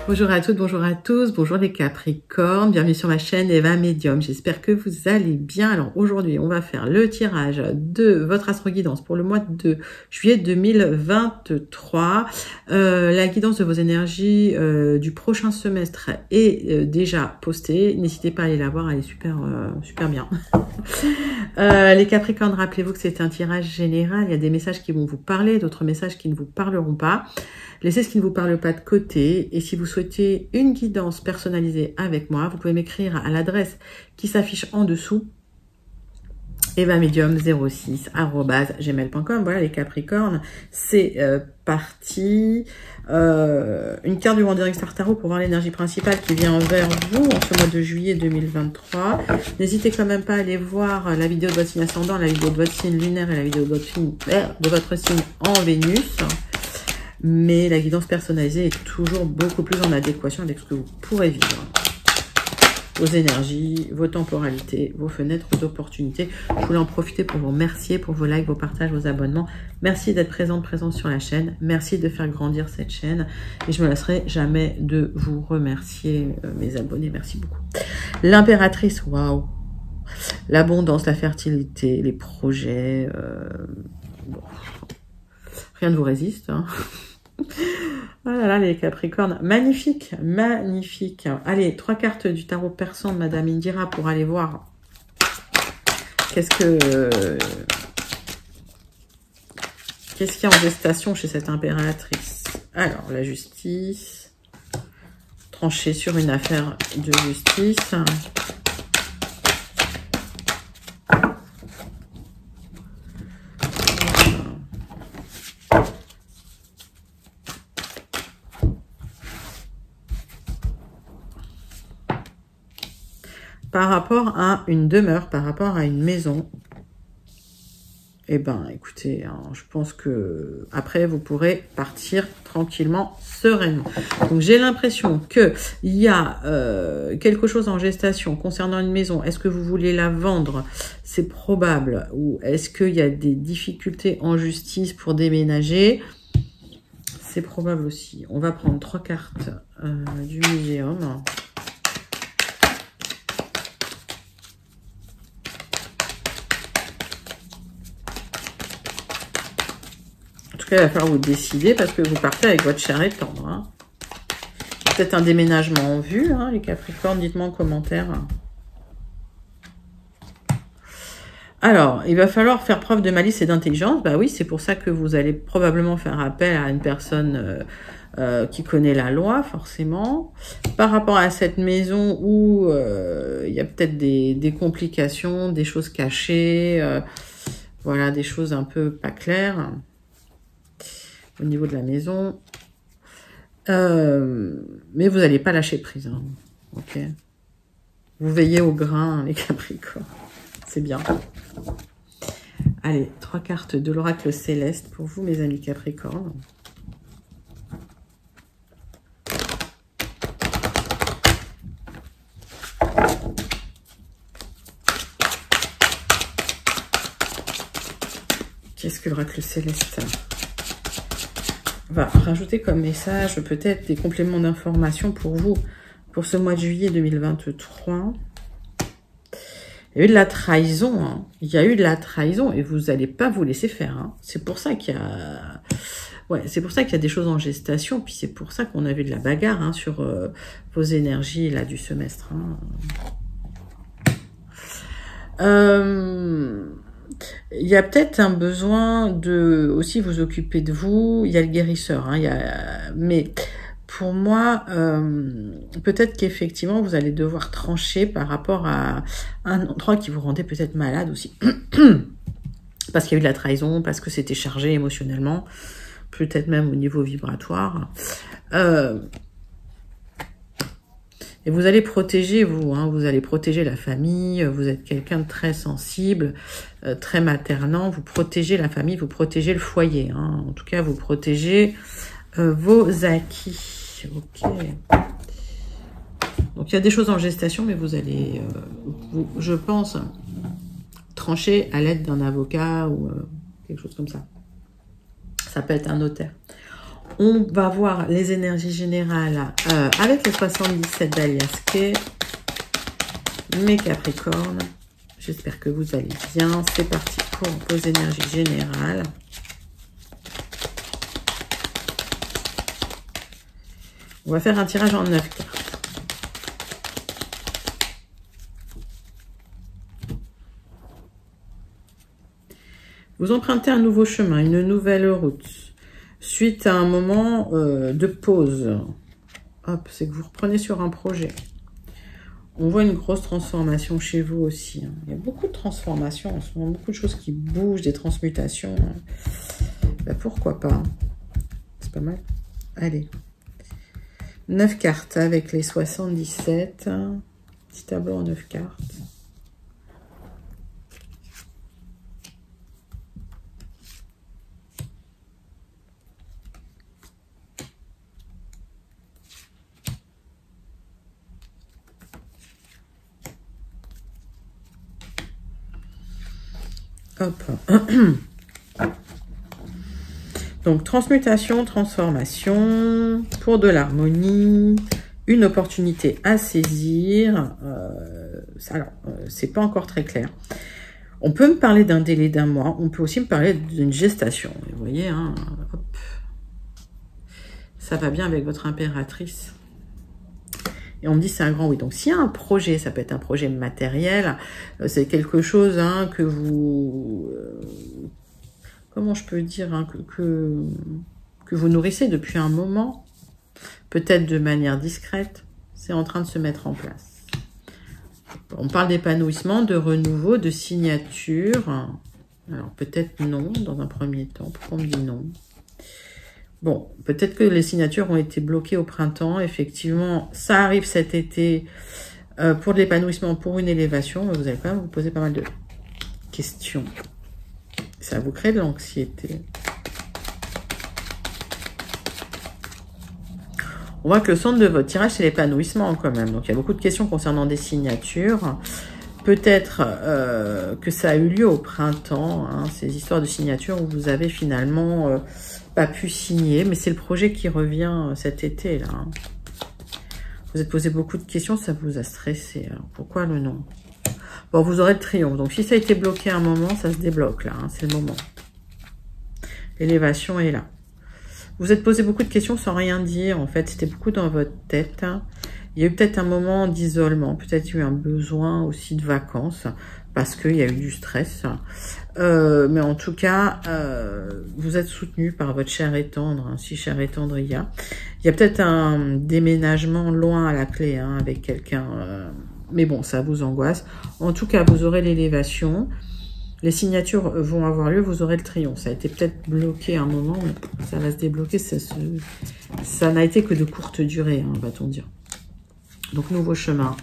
Bonjour à toutes, bonjour à tous, bonjour les Capricornes, bienvenue sur ma chaîne Eva Médium, j'espère que vous allez bien. Alors aujourd'hui on va faire le tirage de votre astro-guidance pour le mois de juillet 2023. La guidance de vos énergies du prochain semestre est déjà postée, n'hésitez pas à aller la voir, elle est super bien. Les Capricornes, rappelez-vous que c'est un tirage général, il y a des messages qui vont vous parler, d'autres messages qui ne vous parleront pas. Laissez ce qui ne vous parle pas de côté. Et si vous souhaitez une guidance personnalisée avec moi, vous pouvez m'écrire à l'adresse qui s'affiche en dessous, evamedium06@gmail.com. Voilà les Capricornes, c'est parti. Une carte du Wandering Star Tarot pour voir l'énergie principale qui vient vers vous en ce mois de juillet 2023. N'hésitez quand même pas à aller voir la vidéo de votre signe ascendant, la vidéo de votre signe lunaire et la vidéo de votre signe en Vénus. Mais la guidance personnalisée est toujours beaucoup plus en adéquation avec ce que vous pourrez vivre. Vos énergies, vos temporalités, vos fenêtres d'opportunité. Je voulais en profiter pour vous remercier pour vos likes, vos partages, vos abonnements. Merci d'être présent sur la chaîne. Merci de faire grandir cette chaîne. Et je ne me lasserai jamais de vous remercier, mes abonnés. Merci beaucoup. L'impératrice, waouh. L'abondance, la fertilité, les projets. Bon. Rien ne vous résiste, hein. Oh là là, les Capricornes, magnifique, magnifique. Allez, 3 cartes du tarot persan de Madame Indira pour aller voir qu'est-ce qu'il y a en gestation chez cette impératrice. Alors, la justice, trancher sur une affaire de justice. Par rapport à une demeure, par rapport à une maison, eh ben, écoutez, hein, je pense que après vous pourrez partir tranquillement, sereinement. Donc j'ai l'impression que il y a quelque chose en gestation concernant une maison. Est-ce que vous voulez la vendre? C'est probable. Ou est-ce qu'il y a des difficultés en justice pour déménager? C'est probable aussi. On va prendre 3 cartes du muséum. Il va falloir vous décider parce que vous partez avec votre chair et tendre. Hein. Peut-être un déménagement en vue, hein, les Capricornes, dites-moi en commentaire. Alors, il va falloir faire preuve de malice et d'intelligence. Bah oui, c'est pour ça que vous allez probablement faire appel à une personne qui connaît la loi, forcément. Par rapport à cette maison où il y a peut-être des complications, des choses cachées, voilà, des choses un peu pas claires. Au niveau de la maison. Mais vous n'allez pas lâcher prise. Hein. Ok. Vous veillez au grain, les Capricornes. C'est bien. Allez, 3 cartes de l'oracle céleste pour vous, mes amis Capricornes. Qu'est-ce que l'oracle céleste va rajouter comme message, peut-être des compléments d'information pour vous, pour ce mois de juillet 2023. Il y a eu de la trahison, hein. Il y a eu de la trahison et vous n'allez pas vous laisser faire. Hein. C'est pour ça qu'il y a... Ouais, c'est pour ça qu'il y a des choses en gestation, puis c'est pour ça qu'on a vu de la bagarre hein, sur vos énergies là du semestre. Hein. Il y a peut-être un besoin de aussi vous occuper de vous. Il y a le guérisseur, hein, mais pour moi, peut-être qu'effectivement vous allez devoir trancher par rapport à un endroit qui vous rendait peut-être malade aussi, parce qu'il y a eu de la trahison, parce que c'était chargé émotionnellement, peut-être même au niveau vibratoire. Et vous allez protéger vous, hein, vous allez protéger la famille, vous êtes quelqu'un de très sensible, très maternant, vous protégez la famille, vous protégez le foyer, hein, en tout cas vous protégez vos acquis. Ok. Donc il y a des choses en gestation, mais vous allez, je pense, trancher à l'aide d'un avocat ou quelque chose comme ça. Ça peut être un notaire. On va voir les énergies générales avec les 77 d'Alias Kay. Mes Capricornes, j'espère que vous allez bien. C'est parti pour vos énergies générales. On va faire un tirage en 9 cartes. Vous empruntez un nouveau chemin, une nouvelle route, suite à un moment de pause. Hop, c'est que vous reprenez sur un projet. On voit une grosse transformation chez vous aussi. Hein. Il y a beaucoup de transformations en ce moment, beaucoup de choses qui bougent, des transmutations. Ben, pourquoi pas? C'est pas mal. Allez. 9 cartes avec les 77. Petit tableau en 9 cartes. Hop. Donc, transmutation, transformation, pour de l'harmonie, une opportunité à saisir. Alors, c'est pas encore très clair. On peut me parler d'un délai d'un mois. On peut aussi me parler d'une gestation. Vous voyez, hein, hop. Ça va bien avec votre impératrice. Et on me dit c'est un grand oui. Donc, s'il y a un projet, ça peut être un projet matériel, c'est quelque chose hein, que vous... comment je peux dire hein, que vous nourrissez depuis un moment, peut-être de manière discrète, c'est en train de se mettre en place. On parle d'épanouissement, de renouveau, de signature. Alors, peut-être non, dans un premier temps. Pourquoi on me dit non? Bon, peut-être que les signatures ont été bloquées au printemps. Effectivement, ça arrive cet été pour de l'épanouissement, pour une élévation. Mais vous allez quand même vous poser pas mal de questions. Ça vous crée de l'anxiété. On voit que le centre de votre tirage, c'est l'épanouissement quand même. Donc, il y a beaucoup de questions concernant des signatures. Peut-être que ça a eu lieu au printemps, hein, ces histoires de signatures où vous avez finalement pas pu signer. Mais c'est le projet qui revient cet été, là. Hein. Vous êtes posé beaucoup de questions, ça vous a stressé. Alors, pourquoi le non? Bon, vous aurez le triomphe. Donc, si ça a été bloqué à un moment, ça se débloque, là. Hein, c'est le moment. L'élévation est là. Vous êtes posé beaucoup de questions sans rien dire. En fait, c'était beaucoup dans votre tête. Hein. Il y a eu peut-être un moment d'isolement. Peut-être eu un besoin aussi de vacances. Parce qu'il y a eu du stress. Mais en tout cas, vous êtes soutenu par votre chair et tendre. Hein, si chair et tendre il y a. Il y a peut-être un déménagement loin à la clé. Hein, avec quelqu'un... mais bon, ça vous angoisse. En tout cas, vous aurez l'élévation. Les signatures vont avoir lieu, vous aurez le triomphe. Ça a été peut-être bloqué à un moment, mais ça va se débloquer. Ça n'a été que de courte durée, hein, va-t-on dire. Donc, nouveau chemin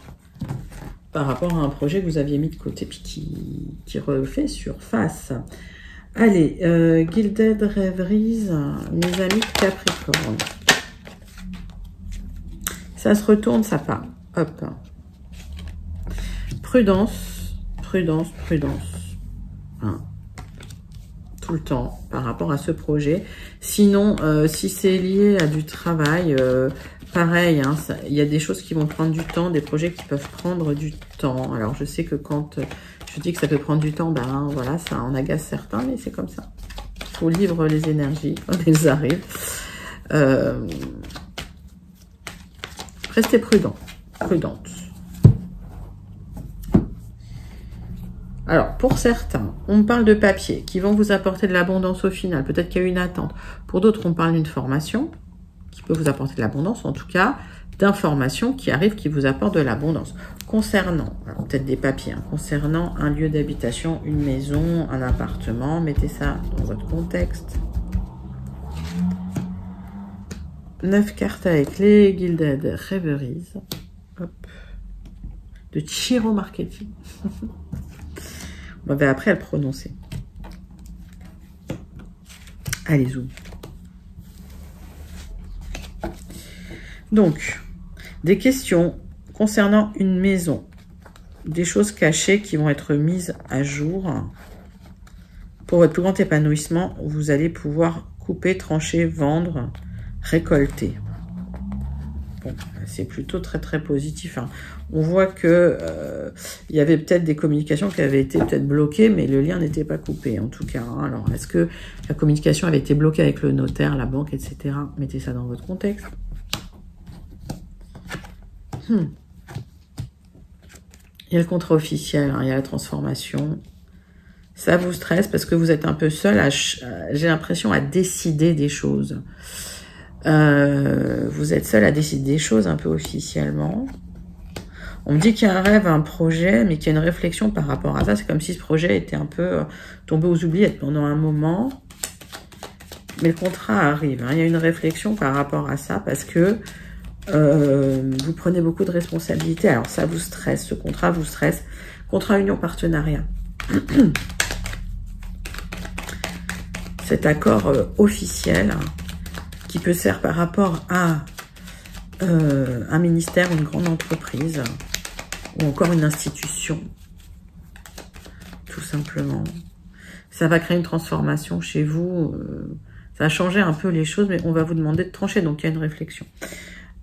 par rapport à un projet que vous aviez mis de côté, puis qui refait surface. Allez, Gilded Rêveries, mes amis Capricorne. Ça se retourne, ça part. Hop. Prudence, prudence, prudence. Hein. Tout le temps par rapport à ce projet. Sinon, si c'est lié à du travail, pareil, hein, il y a des choses qui vont prendre du temps, des projets qui peuvent prendre du temps. Alors, je sais que quand je dis que ça peut prendre du temps, ben voilà, ça en agace certains, mais c'est comme ça. Il faut livrer les énergies quand elles arrivent. Restez prudent, prudente. Alors, pour certains, on parle de papiers qui vont vous apporter de l'abondance au final. Peut-être qu'il y a une attente. Pour d'autres, on parle d'une formation qui peut vous apporter de l'abondance. En tout cas, d'informations qui arrivent, qui vous apportent de l'abondance. Concernant, peut-être des papiers, hein, concernant un lieu d'habitation, une maison, un appartement, mettez ça dans votre contexte. 9 cartes avec les Gilded Rêveries. Hop. De Chiro Marketing. On va après à le prononcer. Allez, zoom. Donc, des questions concernant une maison. Des choses cachées qui vont être mises à jour. Pour votre plus grand épanouissement, vous allez pouvoir couper, trancher, vendre récolter. Bon, c'est plutôt très très positif. Hein. On voit que il y avait peut-être des communications qui avaient été peut-être bloquées, mais le lien n'était pas coupé en tout cas. Hein. Alors, est-ce que la communication avait été bloquée avec le notaire, la banque, etc. Mettez ça dans votre contexte. Il y a le contrat officiel, hein, il y a la transformation. Ça vous stresse parce que vous êtes un peu seul, j'ai l'impression, à décider des choses. Vous êtes seul à décider des choses un peu officiellement. On me dit qu'il y a un rêve, un projet, mais qu'il y a une réflexion par rapport à ça. C'est comme si ce projet était un peu tombé aux oubliettes pendant un moment. Mais le contrat arrive. Hein. Il y a une réflexion par rapport à ça parce que vous prenez beaucoup de responsabilités. Alors ça vous stresse, ce contrat vous stresse. Contrat union partenariat. Cet accord officiel qui peut se faire par rapport à un ministère, une grande entreprise ou encore une institution, tout simplement. Ça va créer une transformation chez vous. Ça va changer un peu les choses, mais on va vous demander de trancher. Donc, il y a une réflexion.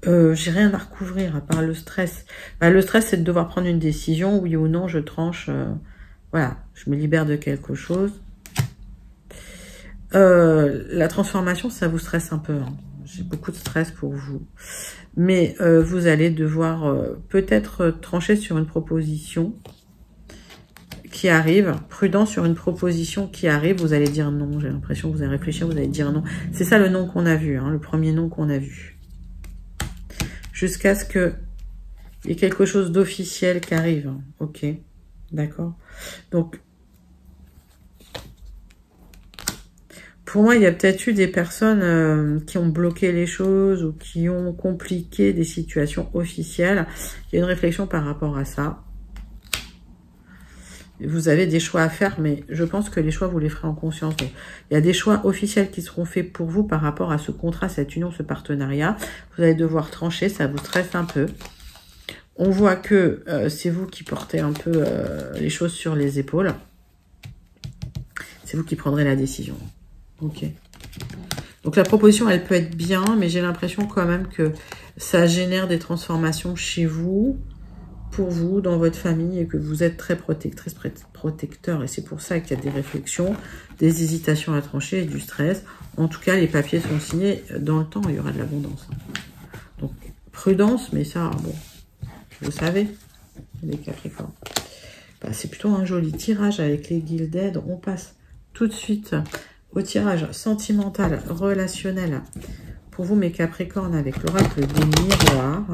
J'ai rien à recouvrir à part le stress. Bah, le stress, c'est de devoir prendre une décision, oui ou non, je tranche. Voilà, je me libère de quelque chose. La transformation, ça vous stresse un peu. Hein. J'ai beaucoup de stress pour vous. Mais vous allez devoir peut-être trancher sur une proposition qui arrive. Prudent sur une proposition qui arrive. Vous allez dire non. J'ai l'impression que vous allez réfléchir, vous allez dire non. C'est ça le non qu'on a vu. Hein, le premier non qu'on a vu. Jusqu'à ce que il y ait quelque chose d'officiel qui arrive. Hein. Ok. D'accord. Donc, pour moi, il y a peut-être eu des personnes qui ont bloqué les choses ou qui ont compliqué des situations officielles. Il y a une réflexion par rapport à ça. Vous avez des choix à faire, mais je pense que les choix, vous les ferez en conscience. Donc, il y a des choix officiels qui seront faits pour vous par rapport à ce contrat, cette union, ce partenariat. Vous allez devoir trancher, ça vous stresse un peu. On voit que c'est vous qui portez un peu les choses sur les épaules. C'est vous qui prendrez la décision. Ok. Donc la proposition, elle peut être bien, mais j'ai l'impression quand même que ça génère des transformations chez vous, pour vous, dans votre famille, et que vous êtes très protectrice, protecteur. Et c'est pour ça qu'il y a des réflexions, des hésitations à trancher et du stress. En tout cas, les papiers sont signés. Dans le temps, il y aura de l'abondance. Donc, prudence, mais ça, bon, vous savez, les Capricornes. Bah, c'est plutôt un joli tirage avec les Gilded. On passe tout de suite au tirage sentimental, relationnel. Pour vous, mes Capricornes, avec l'oracle des miroirs.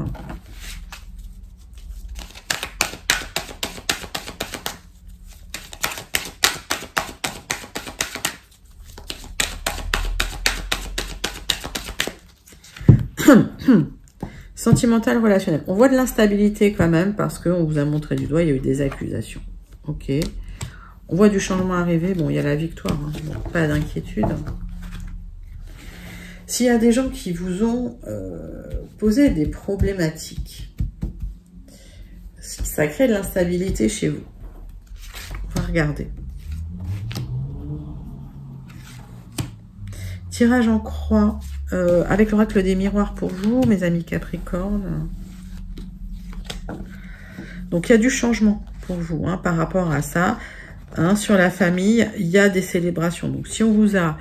Sentimental, relationnel. On voit de l'instabilité quand même parce qu'on vous a montré du doigt, il y a eu des accusations. Ok. On voit du changement arriver. Bon, il y a la victoire. Hein. Bon, pas d'inquiétude. S'il y a des gens qui vous ont posé des problématiques, ça crée de l'instabilité chez vous. On va regarder. Tirage en croix. Avec l'oracle des miroirs pour vous, mes amis Capricorne. Donc, il y a du changement pour vous hein, par rapport à ça. Hein, sur la famille, il y a des célébrations. Donc, si on vous a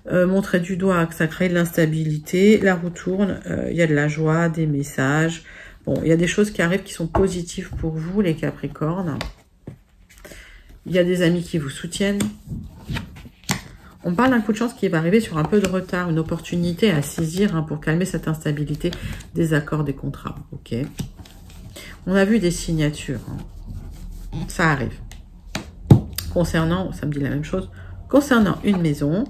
montré du doigt que ça crée de l'instabilité, la roue tourne, il y a de la joie, des messages. Bon, il y a des choses qui arrivent qui sont positives pour vous, les Capricornes. Il y a des amis qui vous soutiennent. On parle d'un coup de chance qui va arriver sur un peu de retard, une opportunité à saisir hein, pour calmer cette instabilité des accords, des contrats. Ok. On a vu des signatures. Hein. Ça arrive. Concernant, ça me dit la même chose, concernant une maison.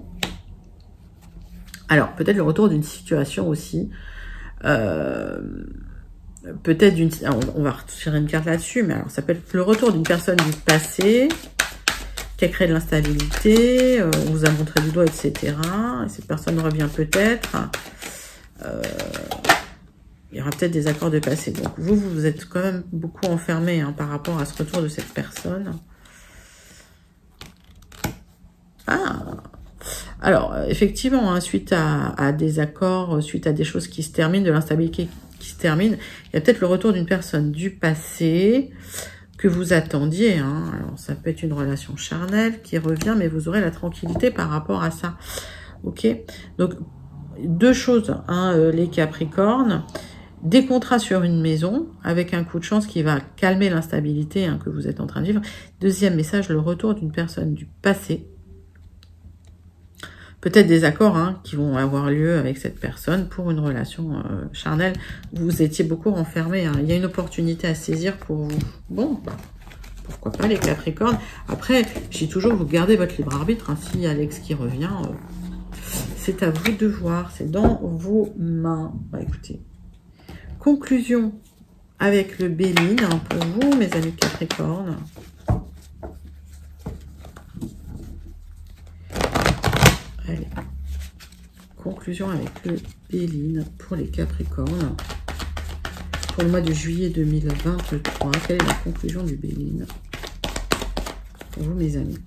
Alors, peut-être le retour d'une situation aussi. Peut-être d'une... On va retirer une carte là-dessus, mais alors ça peut être le retour d'une personne du passé qui a créé de l'instabilité, on vous a montré du doigt, etc. Et cette personne revient peut-être. Il y aura peut-être des accords de passé. Donc vous êtes quand même beaucoup enfermé hein, par rapport à ce retour de cette personne. Ah, Alors, effectivement, hein, suite à des accords, suite à des choses qui se terminent, de l'instabilité qui se termine, il y a peut-être le retour d'une personne du passé que vous attendiez. Hein. Alors, ça peut être une relation charnelle qui revient, mais vous aurez la tranquillité par rapport à ça. Ok? Donc, deux choses, hein, les Capricornes. Des contrats sur une maison, avec un coup de chance qui va calmer l'instabilité hein, que vous êtes en train de vivre. Deuxième message, le retour d'une personne du passé. Peut-être des accords hein, qui vont avoir lieu avec cette personne pour une relation charnelle. Vous étiez beaucoup renfermés. Hein. Il y a une opportunité à saisir pour vous. Bon, bah, pourquoi pas les Capricornes. Après, je dis toujours, vous gardez votre libre arbitre. Hein. Si Alex qui revient, c'est à vous de voir. C'est dans vos mains. Bah, écoutez. Conclusion avec le Béline hein, pour vous, mes amis Capricornes. Allez. Conclusion avec le Béline pour les Capricornes. Pour le mois de juillet 2023. Quelle est la conclusion du Béline pour vous, mes amis?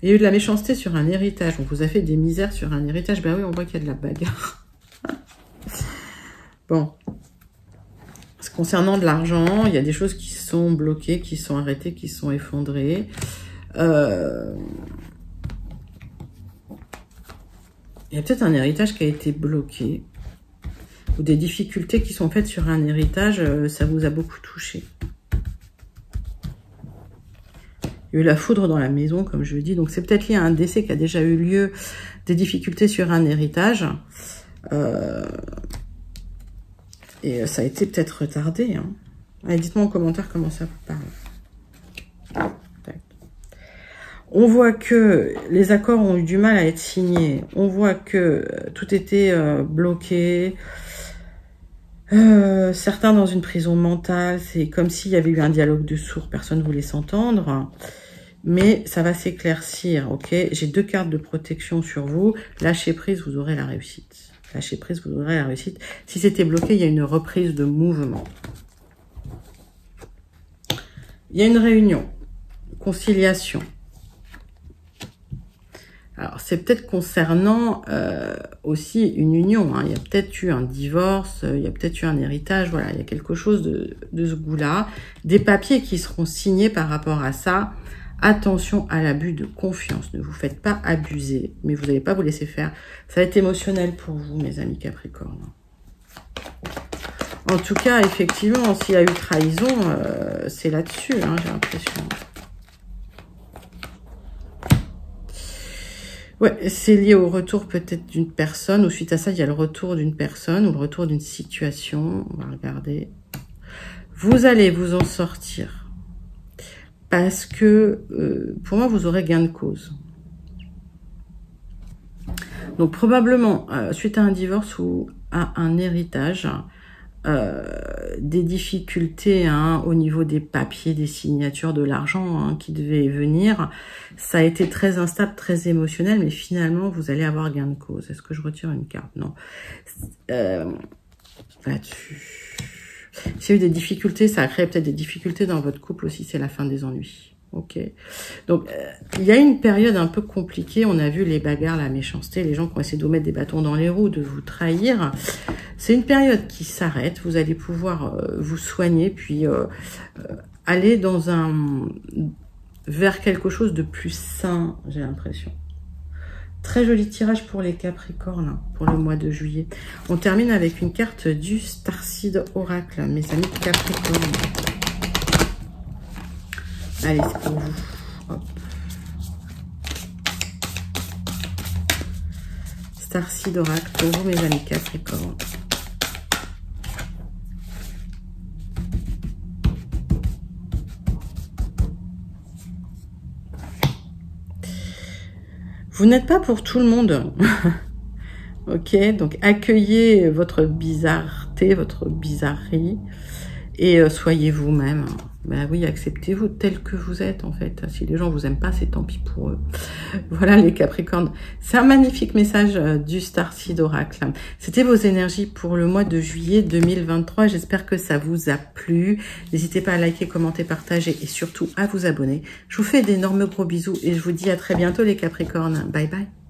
Il y a eu de la méchanceté sur un héritage. On vous a fait des misères sur un héritage. Ben oui, on voit qu'il y a de la bagarre. Bon. Concernant de l'argent, il y a des choses qui sont bloquées, qui sont arrêtées, qui sont effondrées. Il y a peut-être un héritage qui a été bloqué. Ou des difficultés qui sont faites sur un héritage. Ça vous a beaucoup touché. Il y a eu la foudre dans la maison, comme je le dis. Donc, c'est peut-être lié à un décès qui a déjà eu lieu, des difficultés sur un héritage. Et ça a été peut-être retardé. Hein. Allez, dites-moi en commentaire comment ça vous parle. On voit que les accords ont eu du mal à être signés. On voit que tout était bloqué. Certains dans une prison mentale. C'est comme s'il y avait eu un dialogue de sourds. Personne ne voulait s'entendre. Mais ça va s'éclaircir, ok? J'ai deux cartes de protection sur vous. Lâchez prise, vous aurez la réussite. Lâchez prise, vous aurez la réussite. Si c'était bloqué, il y a une reprise de mouvement. Il y a une réunion. Conciliation. Alors, c'est peut-être concernant aussi une union. Hein. Il y a peut-être eu un divorce, il y a peut-être eu un héritage. Voilà, il y a quelque chose de ce goût-là. Des papiers qui seront signés par rapport à ça. Attention à l'abus de confiance. Ne vous faites pas abuser, mais vous n'allez pas vous laisser faire. Ça va être émotionnel pour vous, mes amis Capricorne. En tout cas, effectivement, s'il y a eu trahison, c'est là-dessus, hein, j'ai l'impression. Ouais, c'est lié au retour peut-être d'une personne, ou suite à ça, il y a le retour d'une personne, ou le retour d'une situation. On va regarder. Vous allez vous en sortir. Parce que, pour moi, vous aurez gain de cause. Donc, probablement, suite à un divorce ou à un héritage, des difficultés hein, au niveau des papiers, des signatures, de l'argent hein, qui devait venir. Ça a été très instable, très émotionnel, mais finalement, vous allez avoir gain de cause. Est-ce que je retire une carte? Non. Là-dessus... S'il y a eu des difficultés, ça a créé peut-être des difficultés dans votre couple aussi, c'est la fin des ennuis. Ok. Donc, il y a une période un peu compliquée. On a vu les bagarres, la méchanceté, les gens qui ont essayé de vous mettre des bâtons dans les roues, de vous trahir. C'est une période qui s'arrête. Vous allez pouvoir vous soigner, puis aller dans vers quelque chose de plus sain, j'ai l'impression. Très joli tirage pour les Capricornes, hein, pour le mois de juillet. On termine avec une carte du Starseed Oracle, mes amis Capricornes. Allez, c'est pour vous. Hop. Starseed Oracle, pour vous, mes amis Capricornes. Vous n'êtes pas pour tout le monde. Ok, donc accueillez votre bizarreté, votre bizarrerie et soyez vous-même. Ben oui, acceptez-vous tel que vous êtes, en fait. Si les gens vous aiment pas, c'est tant pis pour eux. Voilà, les Capricornes. C'est un magnifique message du Starseed Oracle. C'était vos énergies pour le mois de juillet 2023. J'espère que ça vous a plu. N'hésitez pas à liker, commenter, partager et surtout à vous abonner. Je vous fais d'énormes gros bisous et je vous dis à très bientôt, les Capricornes. Bye bye.